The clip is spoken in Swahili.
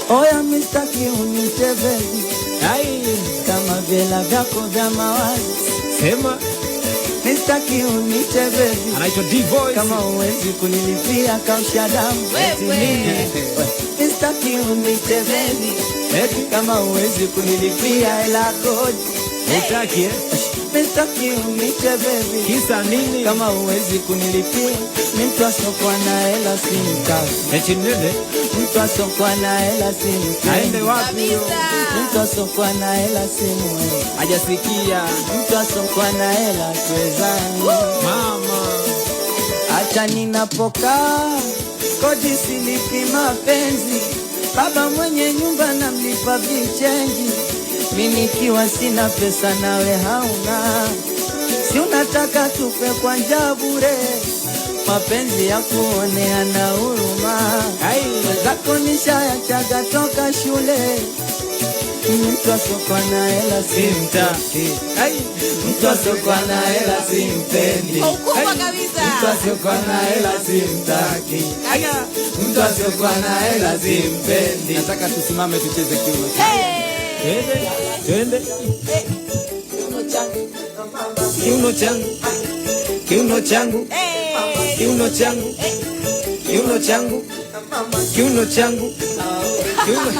Oya mistaki unite baby. Kama vela vyako vya mawazo. Sema mistaki unite baby. anaitwa D-Voice. Kama uwezi kunilipia kausha damu. Mistaki unite baby. Kama uwezi kunilipia hela kodi. Utaki mistaki unite baby. Kisa nini? Kama uwezi kunilipia mtu asokwa na hela simkazi. Eti nene? Mtu asokwa na hela simkazi. Aende wapi? Mtu asokwa na hela simu. Hajasikia. Mtu asokwa na hela tuwezani. Mama acha ninapokaa kodi silipi mapenzi. Baba mwenye nyumba na mlipa vichenji. Mimi nikiwa sina pesa nawe hauna. Si unataka tufe kwa njaa bure. Mapenzi ya kuoneana huruma. Zako nishayachaga toka shule. Mtu asokwa na hela simtaki. Mtu asokwa na hela simpendi. Mtu asokwa na hela simtaki. Mtu asokwa na hela simpendi. nataka tusimame tucheze kiuno. Twende. Kiuno changu. Kiuno changu. Kiuno changu. Kiuno changu. Kiuno changu. Kiuno.